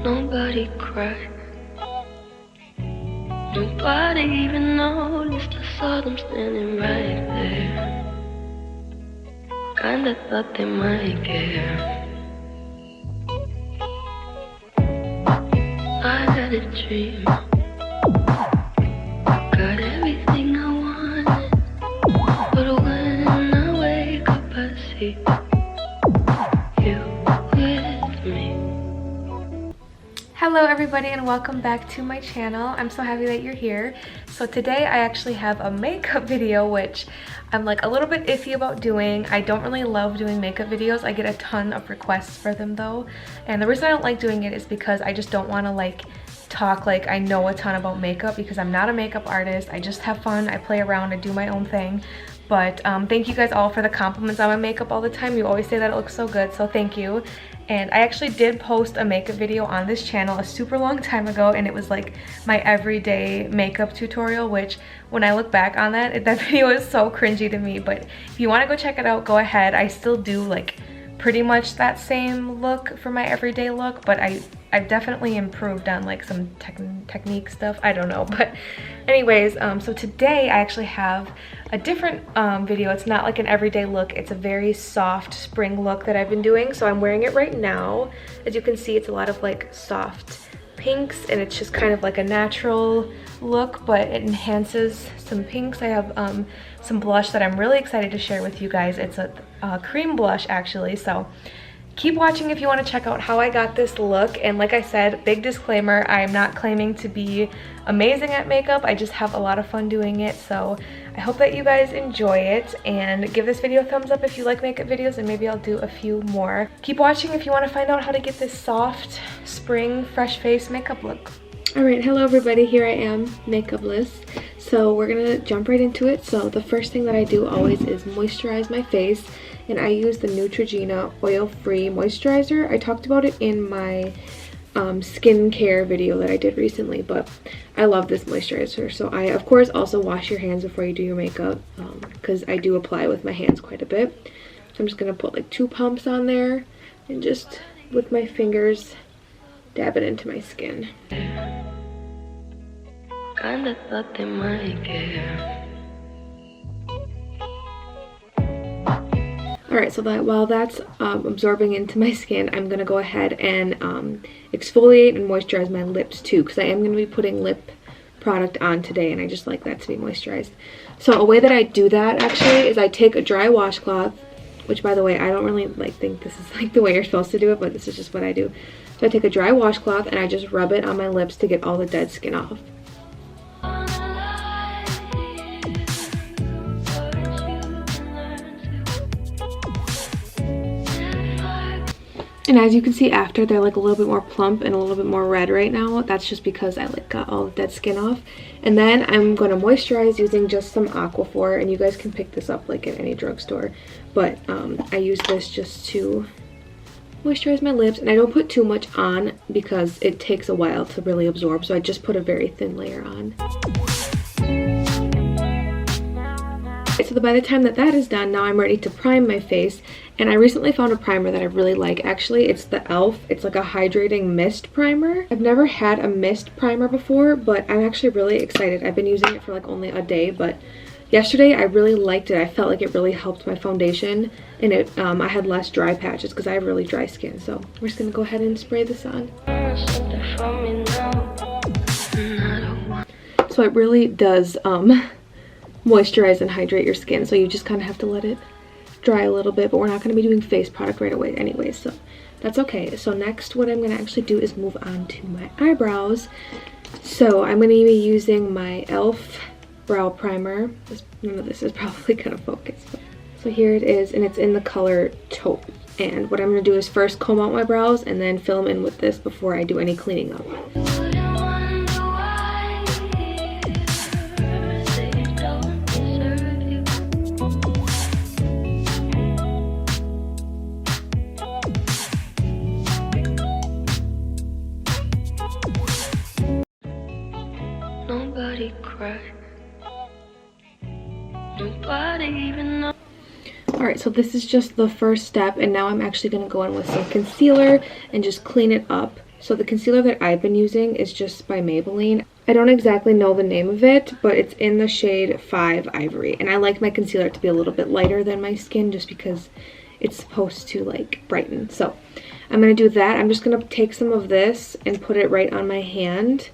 Nobody cried. Nobody even noticed. I saw them standing right there. Kinda thought they might care. I had a dream. Got everything I wanted. But when I wake up I see you with me. Hello everybody and welcome back to my channel. I'm so happy that you're here. So today I actually have a makeup video, which I'm like a little bit iffy about doing. I don't really love doing makeup videos. I get a ton of requests for them though. And the reason I don't like doing it is because I just don't want to like talk like I know a ton about makeup, because I'm not a makeup artist. I just have fun, I play around, I do my own thing. But thank you guys all for the compliments on my makeup all the time. You always say that it looks so good, so thank you. And I actually did post a makeup video on this channel a super long time ago, and it was like my everyday makeup tutorial, which when I look back on that video is so cringy to me. But if you want to go check it out, go ahead. I still do like pretty much that same look for my everyday look, but I've definitely improved on like some technique stuff. I don't know, but anyways, so today I actually have a different video. It's not like an everyday look. It's a very soft spring look that I've been doing. So I'm wearing it right now. As you can see, it's a lot of like soft pinks, and it's just kind of like a natural look, but it enhances some pinks. I have some blush that I'm really excited to share with you guys. It's a cream blush actually, so keep watching if you want to check out how I got this look. And like I said, big disclaimer, I am not claiming to be amazing at makeup. I just have a lot of fun doing it. So I hope that you guys enjoy it, and give this video a thumbs up if you like makeup videos, and maybe I'll do a few more. Keep watching if you want to find out how to get this soft spring fresh face makeup look. Alright, hello everybody, here I am, makeupless. So we're gonna jump right into it. So the first thing that I do always is moisturize my face, and I use the Neutrogena oil-free moisturizer. I talked about it in my skincare video that I did recently, but I love this moisturizer. So I of course also wash your hands before you do your makeup, because I do apply with my hands quite a bit. So I'm just gonna put like 2 pumps on there and just with my fingers dab it into my skin. Kinda thought they might care. Alright, so that while that's absorbing into my skin, I'm going to go ahead and exfoliate and moisturize my lips too, because I am going to be putting lip product on today, and I just like that to be moisturized. So a way that I do that actually is I take a dry washcloth, which by the way, I don't really think this is like the way you're supposed to do it, but this is just what I do. So I take a dry washcloth and I just rub it on my lips to get all the dead skin off. And as you can see after, they're like a little bit more plump and a little bit more red right now. That's just because I like got all the dead skin off. And then I'm going to moisturize using just some Aquaphor, and you guys can pick this up like at any drugstore. But I use this just to moisturize my lips, and I don't put too much on because it takes a while to really absorb. So I just put a very thin layer on. So by the time that is done, now I'm ready to prime my face. And I recently found a primer that I really like. Actually, it's the e.l.f. It's like a hydrating mist primer. I've never had a mist primer before, but I'm actually really excited. I've been using it for like only a day, but yesterday I really liked it. I felt like it really helped my foundation, and I had less dry patches because I have really dry skin. So we're just gonna go ahead and spray this on. So it really does moisturize and hydrate your skin, so you just kind of have to let it dry a little bit, but we're not going to be doing face product right away anyway, so that's okay. So next, what I'm going to actually do is move on to my eyebrows. So I'm going to be using my e.l.f. brow primer. None of this is probably going to focus, but. So here it is, and it's in the color taupe. And what I'm going to do is first comb out my brows and then fill them in with this before I do any cleaning up. Nobody cried. Nobody even know. Alright, so this is just the first step, and now I'm actually going to go in with some concealer and just clean it up So the concealer that I've been using is just by Maybelline. I don't exactly know the name of it, but it's in the shade 5 Ivory. And I like my concealer to be a little bit lighter than my skin just because it's supposed to like brighten. So I'm going to do that. I'm just going to take some of this and put it right on my hand.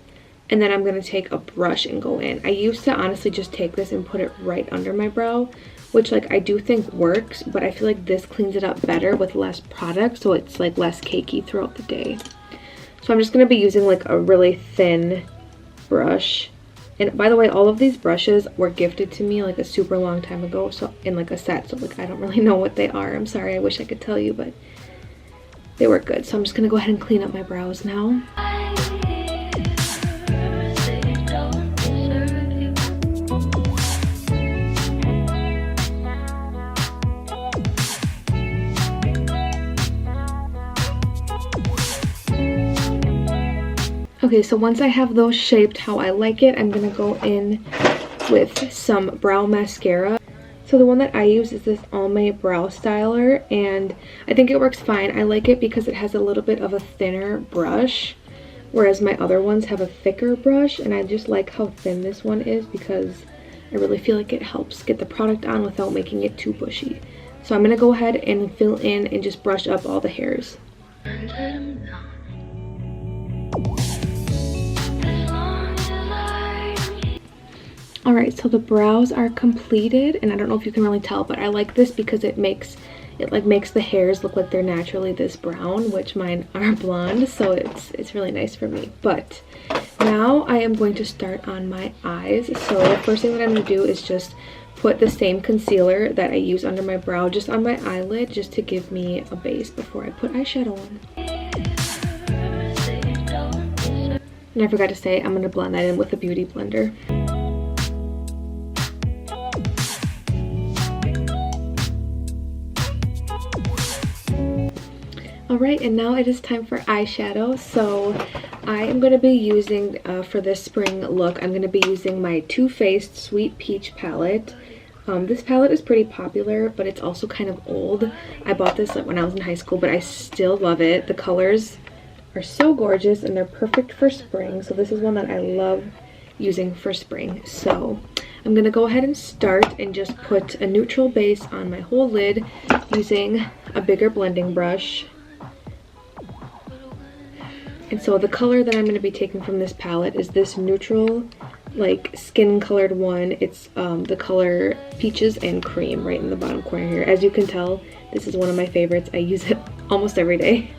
And then I'm going to take a brush and go in. I used to honestly just take this and put it right under my brow, which like I do think works, but I feel like this cleans it up better with less product, so it's like less cakey throughout the day. So I'm just going to be using like a really thin brush. And by the way, all of these brushes were gifted to me like a super long time ago, so in like a set, so like I don't really know what they are. I'm sorry, I wish I could tell you, but they work good. So I'm just going to go ahead and clean up my brows now. Okay, so once I have those shaped how I like it, I'm gonna go in with some brow mascara. So the one that I use is this Almay Brow Styler, and I think it works fine. I like it because it has a little bit of a thinner brush, whereas my other ones have a thicker brush, and I just like how thin this one is because I really feel like it helps get the product on without making it too bushy. So I'm gonna go ahead and fill in and just brush up all the hairs. Alright, so the brows are completed, and I don't know if you can really tell, but I like this because it makes the hairs look like they're naturally this brown, which mine are blonde, so it's really nice for me. But now I am going to start on my eyes. So the first thing that I'm going to do is just put the same concealer that I use under my brow just on my eyelid, just to give me a base before I put eyeshadow on. And I forgot to say, I'm going to blend that in with a beauty blender. Alright, and now it is time for eyeshadow. So I am going to be using, for this spring look, I'm going to be using my Too Faced Sweet Peach palette. This palette is pretty popular, but it's also kind of old. I bought this when I was in high school, but I still love it. The colors are so gorgeous, and they're perfect for spring. So this is one that I love using for spring. So I'm going to go ahead and start and just put a neutral base on my whole lid using a bigger blending brush. And so the color that I'm going to be taking from this palette is this neutral, like skin colored one. It's the color Peaches and Cream right in the bottom corner here. As you can tell, this is one of my favorites. I use it almost every day.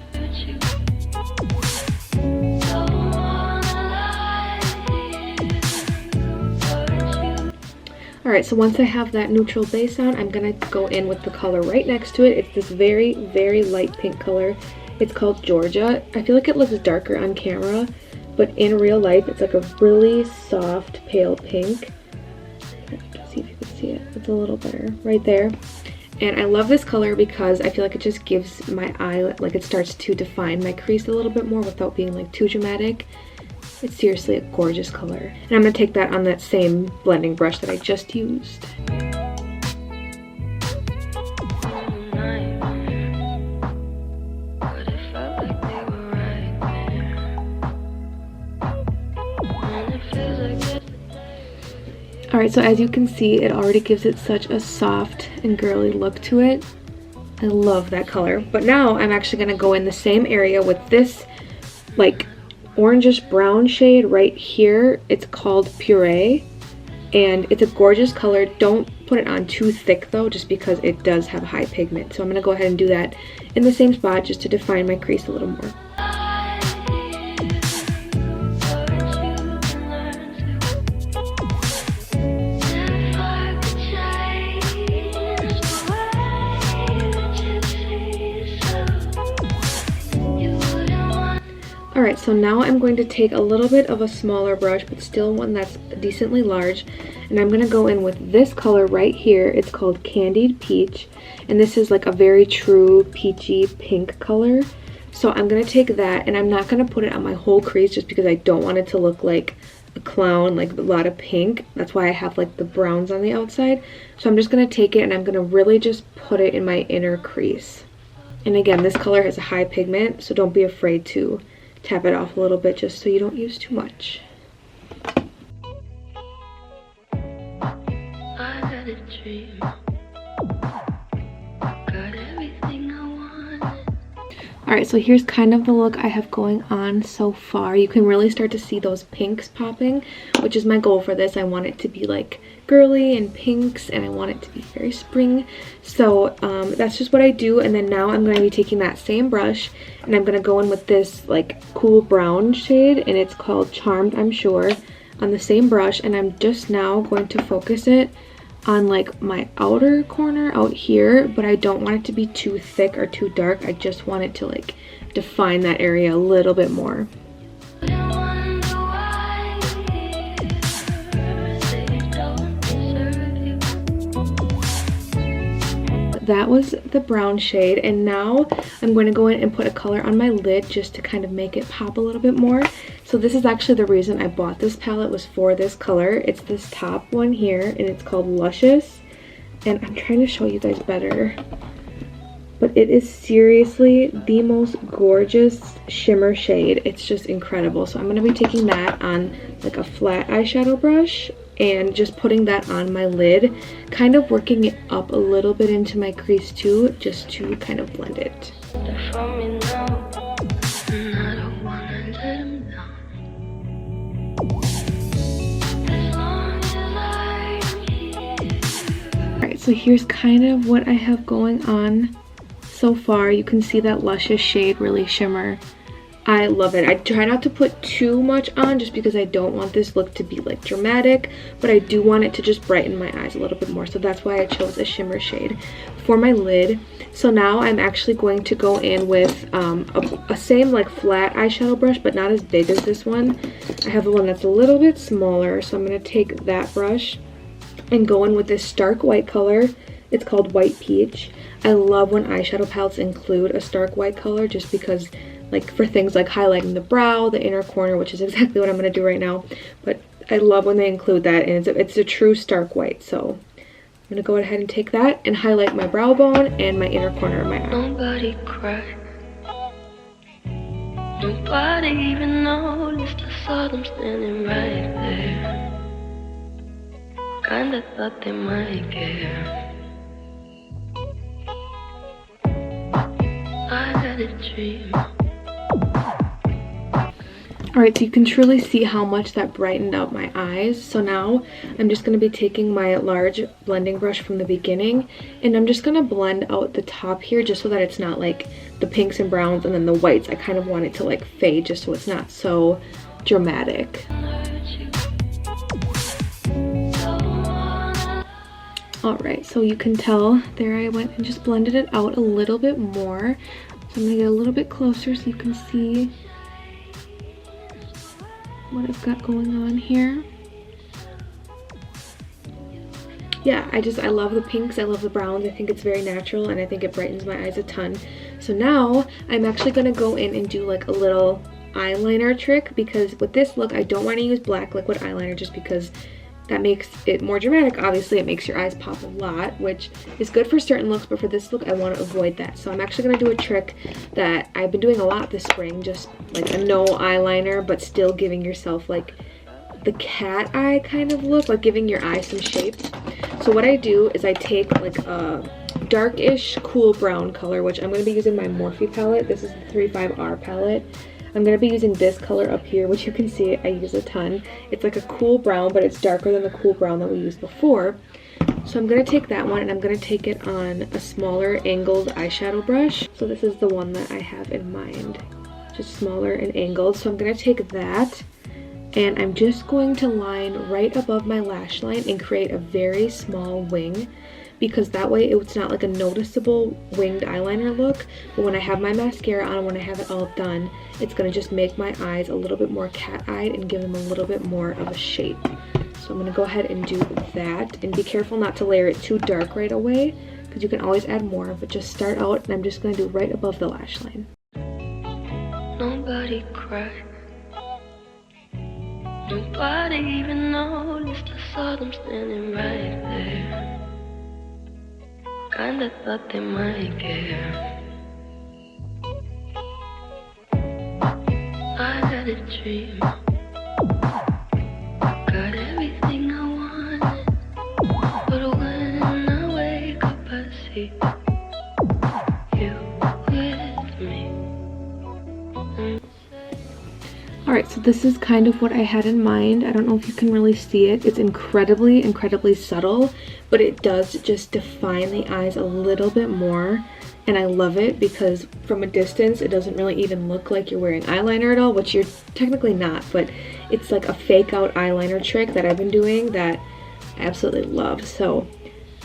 Alright, so once I have that neutral base on, I'm going to go in with the color right next to it. It's this very, very light pink color. It's called Georgia. I feel like it looks darker on camera, but in real life it's like a really soft pale pink. Let's see if you can see it. It's a little better right there. And I love this color because I feel like it just gives my eye, like it starts to define my crease a little bit more without being like too dramatic. It's seriously a gorgeous color. And I'm going to take that on that same blending brush that I just used. Alright, so as you can see, it already gives it such a soft and girly look to it. I love that color. But now I'm actually going to go in the same area with this like orangish brown shade right here. It's called Puree, and it's a gorgeous color. Don't put it on too thick though, just because it does have high pigment. So I'm going to go ahead and do that in the same spot just to define my crease a little more. Alright, so now I'm going to take a little bit of a smaller brush, but still one that's decently large, and I'm going to go in with this color right here. It's called Candied Peach, and this is like a very true peachy pink color. So I'm going to take that, and I'm not going to put it on my whole crease just because I don't want it to look like a clown, like a lot of pink. That's why I have like the browns on the outside. So I'm just going to take it and I'm going to really just put it in my inner crease. And again, this color has a high pigment, so don't be afraid to tap it off a little bit just so you don't use too much. I had a dream. Got everything I wanted. Alright, so here's kind of the look I have going on so far. You can really start to see those pinks popping, which is my goal for this. I want it to be like girly and pinks, and I want it to be very spring. So that's just what I do. And then now I'm going to be taking that same brush, and I'm going to go in with this like cool brown shade, and it's called Charmed, I'm sure, on the same brush. And I'm just now going to focus it on like my outer corner out here, but I don't want it to be too thick or too dark. I just want it to like define that area a little bit more. That was the brown shade, and now I'm going to go in and put a color on my lid just to kind of make it pop a little bit more. So this is actually the reason I bought this palette, was for this color. It's this top one here, and it's called Luscious, and I'm trying to show you guys better, but it is seriously the most gorgeous shimmer shade. It's just incredible. So I'm going to be taking that on like a flat eyeshadow brush and just putting that on my lid, kind of working it up a little bit into my crease too, just to kind of blend it. Alright, so here's kind of what I have going on so far. You can see that Luscious shade really shimmer. I love it. I try not to put too much on just because I don't want this look to be like dramatic, but I do want it to just brighten my eyes a little bit more. So that's why I chose a shimmer shade for my lid. So now I'm actually going to go in with a same like flat eyeshadow brush, but not as big as this one. I have the one that's a little bit smaller, so I'm going to take that brush and go in with this stark white color. It's called White Peach. I love when eyeshadow palettes include a stark white color, just because like for things like highlighting the brow, the inner corner, which is exactly what I'm going to do right now. But I love when they include that, and it's a true stark white. So I'm going to go ahead and take that and highlight my brow bone and my inner corner of my eye. Nobody cried. Nobody even noticed. I saw them standing right there. Kinda thought they might care. I had a dream. Alright, so you can truly see how much that brightened up my eyes. So now I'm just going to be taking my large blending brush from the beginning, and I'm just going to blend out the top here just so that it's not like the pinks and browns and then the whites. I kind of want it to like fade just so it's not so dramatic. Alright, so you can tell there I went and just blended it out a little bit more. So I'm going to get a little bit closer so you can see what I've got going on here. Yeah, I love the pinks, I love the browns. I think it's very natural, and I think it brightens my eyes a ton. So now I'm actually going to go in and do like a little eyeliner trick, because with this look I don't want to use black liquid eyeliner just because that makes it more dramatic. Obviously it makes your eyes pop a lot, which is good for certain looks, but for this look I want to avoid that. So I'm actually going to do a trick that I've been doing a lot this spring, just like a no eyeliner, but still giving yourself like the cat eye kind of look, like giving your eye some shape. So what I do is I take like a darkish cool brown color, which I'm going to be using my Morphe palette. This is the 35R palette. I'm going to be using this color up here, which you can see I use a ton. It's like a cool brown, but it's darker than the cool brown that we used before. So I'm going to take that one, and I'm going to take it on a smaller angled eyeshadow brush. So this is the one that I have in mind, just smaller and angled. So I'm going to take that, and I'm just going to line right above my lash line and create a very small wing, because that way it's not like a noticeable winged eyeliner look, but when I have my mascara on, when I have it all done, it's going to just make my eyes a little bit more cat-eyed and give them a little bit more of a shape. So I'm going to go ahead and do that, and be careful not to layer it too dark right away, because you can always add more, but just start out, and I'm just going to do right above the lash line. Nobody cried. Nobody even noticed. I saw them standing right there. Kinda thought they might care. a dream. Got everything I wanted, but when I wake up I see you with me. Alright, so this is kind of what I had in mind. I don't know if you can really see it. It's incredibly subtle, but it does just define the eyes a little bit more. And I love it because from a distance, it doesn't really even look like you're wearing eyeliner at all, which you're technically not, but it's like a fake out eyeliner trick that I've been doing that I absolutely love. So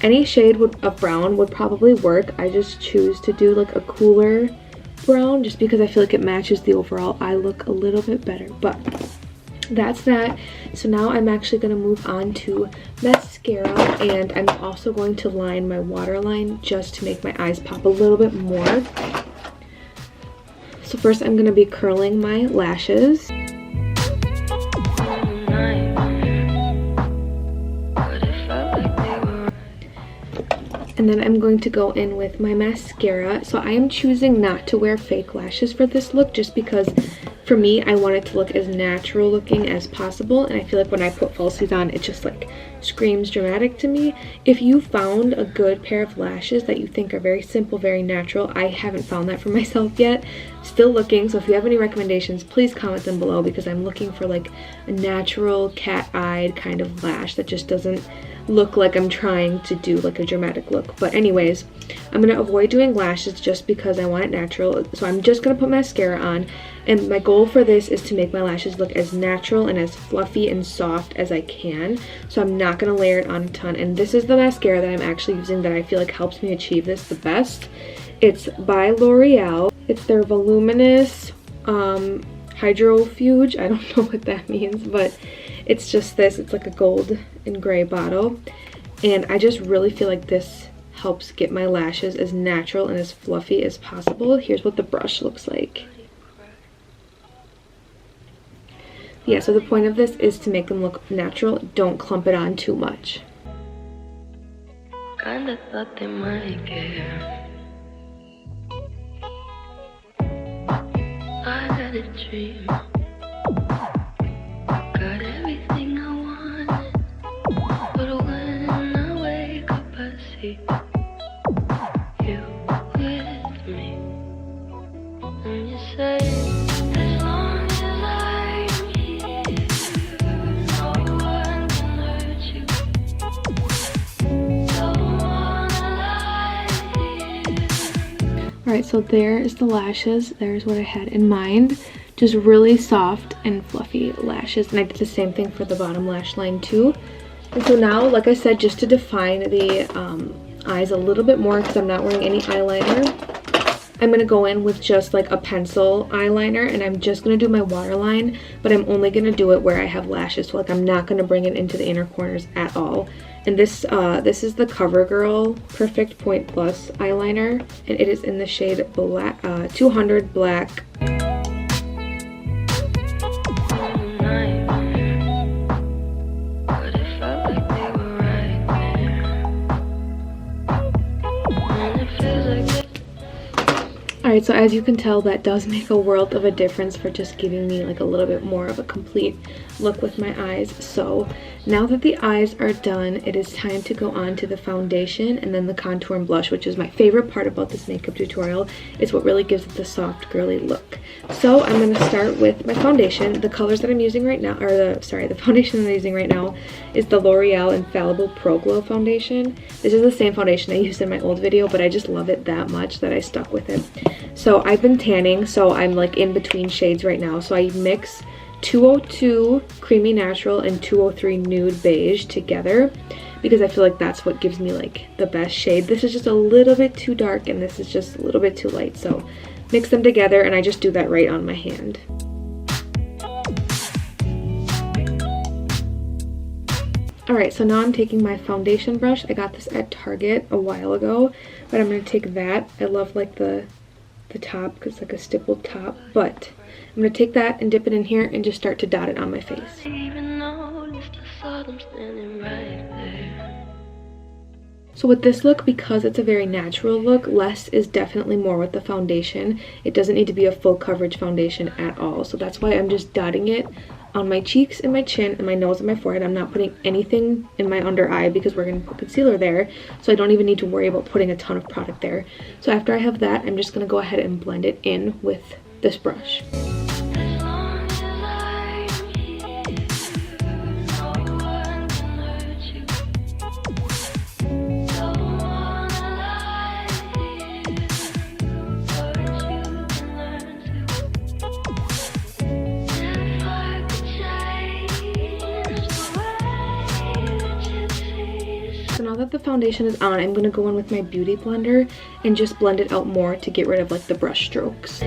any shade of brown would probably work. I just choose to do like a cooler brown just because I feel like it matches the overall eye look a little bit better. But that's that. So now I'm actually going to move on to mascara, and I'm also going to line my waterline just to make my eyes pop a little bit more. So first I'm going to be curling my lashes. And then I'm going to go in with my mascara. So I am choosing not to wear fake lashes for this look just because for me, I want it to look as natural looking as possible. And I feel like when I put falsies on, it just like screams dramatic to me. If you found a good pair of lashes that you think are very simple, very natural, I haven't found that for myself yet. Still looking, so if you have any recommendations, please comment them below because I'm looking for like a natural cat-eyed kind of lash that just doesn't look like I'm trying to do like a dramatic look. But anyways, I'm gonna avoid doing lashes just because I want it natural. So I'm just gonna put mascara on, and my goal for this is to make my lashes look as natural and as fluffy and soft as I can. So I'm not gonna layer it on a ton, and this is the mascara that I'm actually using that I feel like helps me achieve this the best. It's by L'Oreal. It's their voluminous hydrofuge. I don't know what that means, but it's just this. It's like a gold and gray bottle, and I just really feel like this helps get my lashes as natural and as fluffy as possible. Here's what the brush looks like. Yeah, so the point of this is to make them look natural. Don't clump it on too much. Kinda thought they might care. I had a dream. Got everything I wanted, but when I wake up I see you with me. And you say, as long as I'm here, no one can hurt you. Don't wanna lie here. Alright, so there is the lashes. There's what I had in mind. Just really soft and fluffy lashes, and I did the same thing for the bottom lash line too. And so now, like I said, just to define the eyes a little bit more because I'm not wearing any eyeliner, I'm going to go in with just like a pencil eyeliner, and I'm just going to do my waterline, but I'm only going to do it where I have lashes. So like I'm not going to bring it into the inner corners at all. And this is the CoverGirl Perfect Point Plus eyeliner, and it is in the shade black, 200 Black. Alright, so as you can tell, that does make a world of a difference for just giving me like a little bit more of a complete look with my eyes. So now that the eyes are done, it is time to go on to the foundation and then the contour and blush, which is my favorite part about this makeup tutorial. It's what really gives it the soft, girly look. So I'm going to start with my foundation. The colors that I'm using right now, or the foundation that I'm using right now is the L'Oreal Infallible Pro Glow foundation. This is the same foundation I used in my old video, but I just love it that much that I stuck with it. So I've been tanning, so I'm like in between shades right now. So I mix 202 Creamy Natural and 203 Nude Beige together because I feel like that's what gives me like the best shade. This is just a little bit too dark and this is just a little bit too light. So mix them together, and I just do that right on my hand. Alright, so now I'm taking my foundation brush. I got this at Target a while ago, but I'm going to take that. I love like the top because it's like a stippled top, but I'm going to take that and dip it in here and just start to dot it on my face. I even noticed I saw them standing right there. So with this look, because it's a very natural look, less is definitely more with the foundation. It doesn't need to be a full coverage foundation at all. So that's why I'm just dotting it on my cheeks and my chin and my nose and my forehead. I'm not putting anything in my under eye because we're going to put concealer there. So I don't even need to worry about putting a ton of product there. So after I have that, I'm just going to go ahead and blend it in with this brush. So now that the foundation is on, I'm going to go in with my beauty blender and just blend it out more to get rid of like the brush strokes.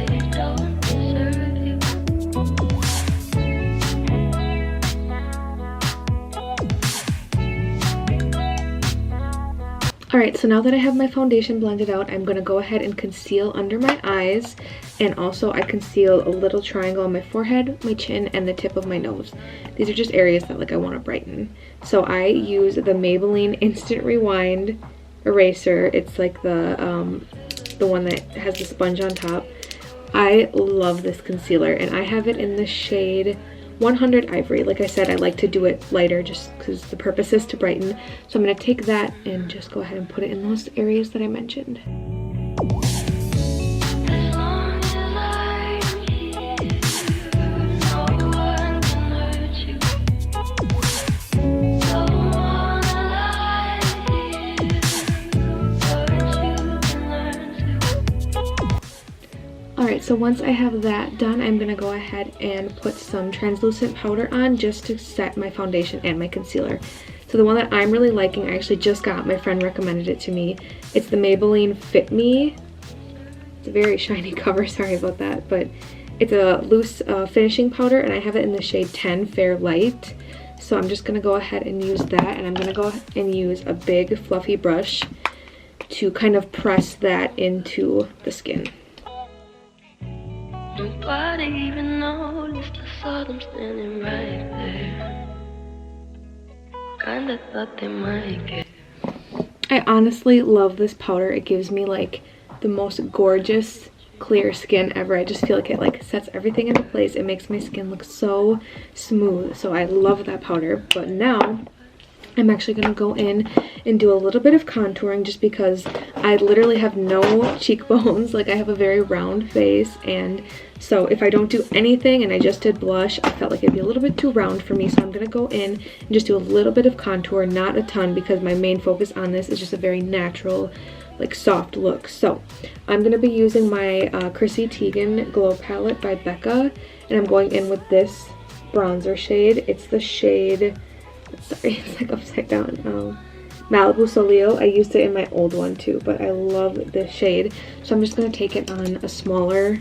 Alright, so now that I have my foundation blended out, I'm going to go ahead and conceal under my eyes, and also I conceal a little triangle on my forehead, my chin, and the tip of my nose. These are just areas that like I want to brighten. So I use the Maybelline Instant Rewind eraser. It's like the one that has the sponge on top. I love this concealer, and I have it in the shade 100 Ivory. Like I said, I like to do it lighter just because the purpose is to brighten. So I'm going to take that and just go ahead and put it in those areas that I mentioned. Alright, so once I have that done, I'm going to go ahead and put some translucent powder on just to set my foundation and my concealer. So the one that I'm really liking, I actually just got, my friend recommended it to me. It's the Maybelline Fit Me. It's a very shiny cover, sorry about that, but it's a loose finishing powder, and I have it in the shade 10 Fair Light. So I'm just going to go ahead and use that, and I'm going to go and use a big fluffy brush to kind of press that into the skin. Nobody even noticed, I saw them standing right there. Kinda thought they might get. I honestly love this powder. It gives me like the most gorgeous clear skin ever. I just feel like it like sets everything into place. It makes my skin look so smooth. So I love that powder. But now I'm actually going to go in and do a little bit of contouring just because I literally have no cheekbones. Like I have a very round face, and so if I don't do anything and I just did blush, I felt like it'd be a little bit too round for me. So I'm going to go in and just do a little bit of contour, not a ton, because my main focus on this is just a very natural, like soft look. So I'm going to be using my Chrissy Teigen Glow Palette by Becca, and I'm going in with this bronzer shade. It's the shade, sorry, it's like upside down, Malibu Solio. I used it in my old one too, but I love this shade. So I'm just going to take it on a smaller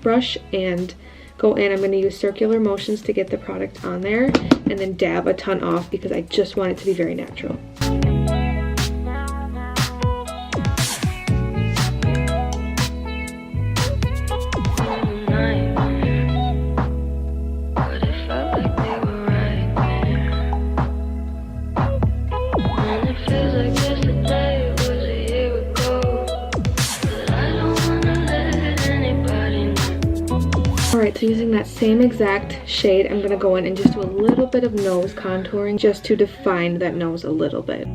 brush and go in. I'm going to use circular motions to get the product on there, and then dab a ton off because I just want it to be very natural. Alright, so using that same exact shade, I'm going to go in and just do a little bit of nose contouring just to define that nose a little bit.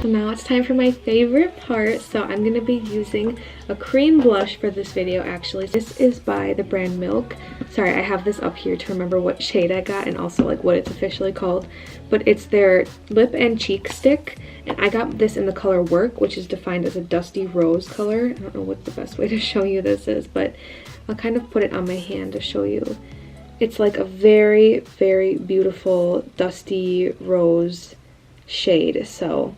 Now it's time for my favorite part. So I'm going to be using a cream blush for this video. Actually, this is by the brand Milk. Sorry, I have this up here to remember what shade I got and also like what it's officially called, but it's their lip and cheek stick, and I got this in the color Work, which is defined as a dusty rose color. I don't know what the best way to show you this is, but I'll kind of put it on my hand to show you. It's like a very, very beautiful dusty rose shade. So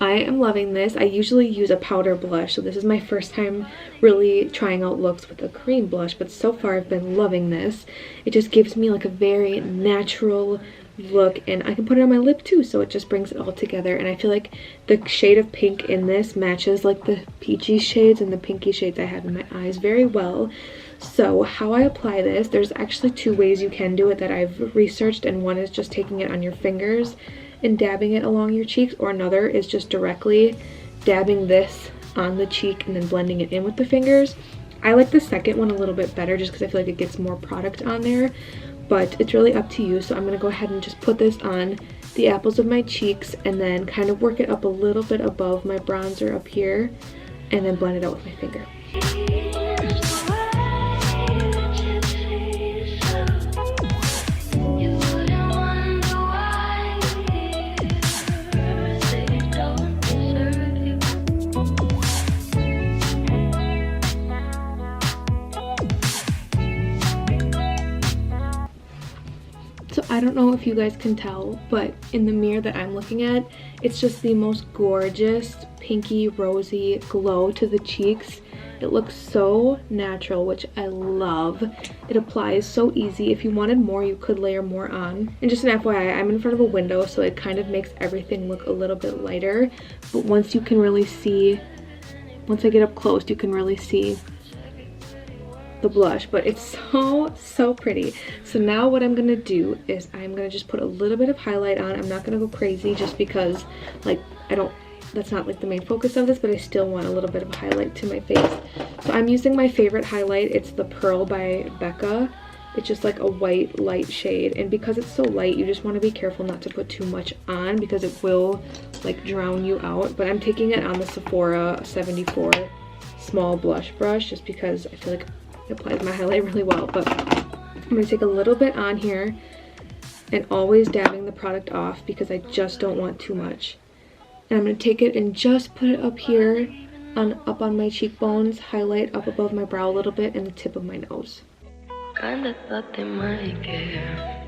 I am loving this. I usually use a powder blush, so this is my first time really trying out looks with a cream blush, but so far I've been loving this. It just gives me like a very natural, look, and I can put it on my lip too, so it just brings it all together. And I feel like the shade of pink in this matches like the peachy shades and the pinky shades I have in my eyes very well. So how I apply this, there's actually two ways you can do it that I've researched, and one is just taking it on your fingers and dabbing it along your cheeks, or another is just directly dabbing this on the cheek and then blending it in with the fingers. I like the second one a little bit better just because I feel like it gets more product on there, but it's really up to you. So I'm going to go ahead and just put this on the apples of my cheeks and then kind of work it up a little bit above my bronzer up here and then blend it out with my finger. So I don't know if you guys can tell, but in the mirror that I'm looking at, it's just the most gorgeous pinky rosy glow to the cheeks. It looks so natural, which I love. It applies so easy. If you wanted more, you could layer more on. And just an FYI, I'm in front of a window, so it kind of makes everything look a little bit lighter. But once you can really see, once I get up close, you can really see the blush, but it's so pretty. So now what I'm gonna do is I'm gonna just put a little bit of highlight on. I'm not gonna go crazy just because like that's not like the main focus of this, but I still want a little bit of highlight to my face. So I'm using my favorite highlight. It's the Pearl by Becca. It's just like a white light shade, and because it's so light, you just want to be careful not to put too much on because it will like drown you out. But I'm taking it on the Sephora 74 small blush brush just because I feel like it applies my highlight really well. But I'm going to take a little bit on here and always dabbing the product off because I just don't want too much. And I'm going to take it and just put it up here, up on my cheekbones, highlight up above my brow a little bit, and the tip of my nose. Kinda thought they might care.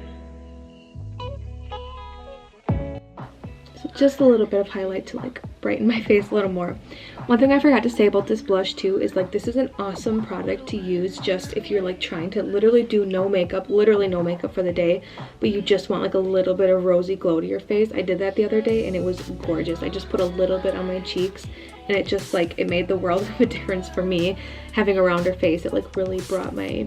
So just a little bit of highlight to like brighten my face a little more. One thing I forgot to say about this blush too is like this is an awesome product to use just if you're like trying to literally do no makeup, literally no makeup for the day, but you just want like a little bit of rosy glow to your face. I did that the other day and it was gorgeous. I just put a little bit on my cheeks and it just like, it made the world of a difference for me. Having a rounder face, it like really brought my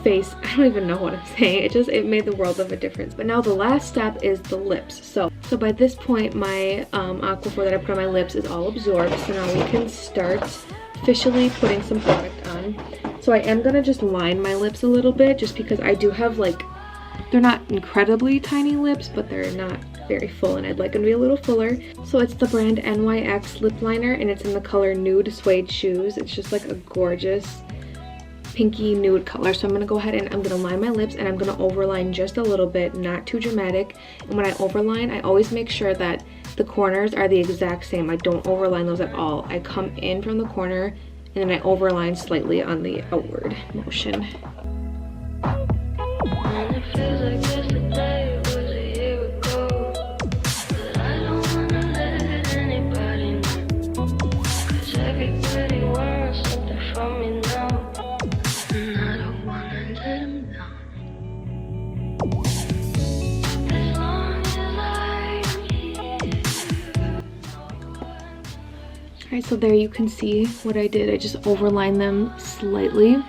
face, I don't even know what I'm saying, it made the world of a difference. But now the last step is the lips. So by this point my Aquaphor that I put on my lips is all absorbed, so now we can start officially putting some product on. So I am gonna just line my lips a little bit just because I do have like, they're not incredibly tiny lips, but they're not very full and I'd like them to be a little fuller. So it's the brand NYX lip liner and it's in the color Nude Suede Shoes. It's just like a gorgeous pinky nude color. So I'm gonna go ahead and I'm gonna line my lips and I'm gonna overline just a little bit, not too dramatic. And when I overline, I always make sure that the corners are the exact same. I don't overline those at all. I come in from the corner and then I overline slightly on the outward motion. And it feels like yesterday was a year ago, but I don't wanna let anybody know, 'cause everybody wants something from me now. Alright, so there you can see what I did. I just overlined them slightly.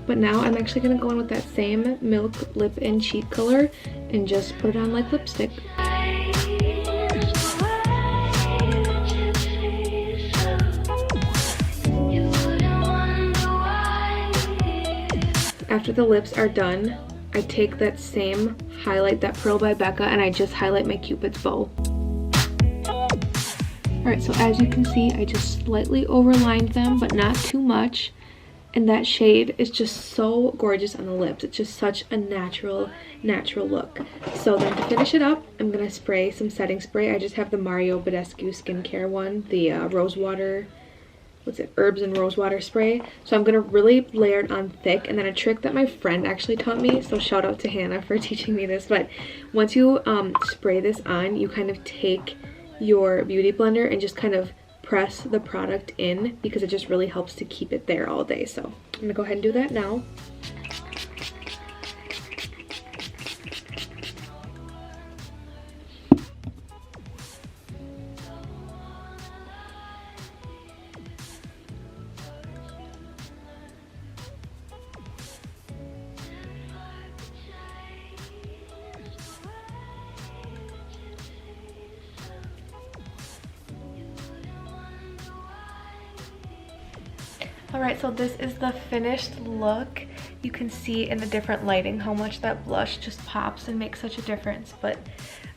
But now I'm actually going to go in with that same milk lip and cheek color and just put it on like lipstick. After the lips are done, I take that same highlight, that Pearl by Becca, and I just highlight my Cupid's bow. Alright, so as you can see, I just slightly overlined them, but not too much. And that shade is just so gorgeous on the lips. It's just such a natural look. So then to finish it up, I'm going to spray some setting spray. I just have the Mario Badescu skincare one, the rose water, herbs and rose water spray. So I'm gonna really layer it on thick. And then a trick that my friend actually taught me, so shout out to Hannah for teaching me this, but once you spray this on, you kind of take your beauty blender and just kind of press the product in because it just really helps to keep it there all day. So I'm gonna go ahead and do that now. Alright, so this is the finished look. You can see in the different lighting how much that blush just pops and makes such a difference. But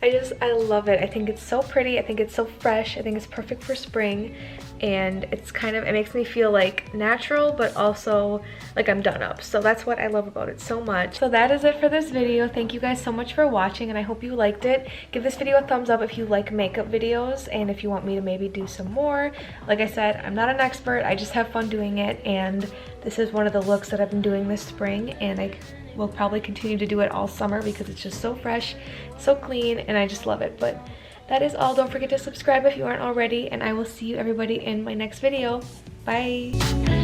I love it. I think it's so pretty. I think it's so fresh. I think it's perfect for spring. And it's it makes me feel like natural, but also like I'm done up. So that's what I love about it so much. So that is it for this video. Thank you guys so much for watching, and I hope you liked it. Give this video a thumbs up if you like makeup videos, and if you want me to maybe do some more. Like I said, I'm not an expert. I just have fun doing it, and this is one of the looks that I've been doing this spring, and I will probably continue to do it all summer because it's just so fresh, so clean, and I just love it. But that is all. Don't forget to subscribe if you aren't already, and I will see you everybody in my next video. Bye.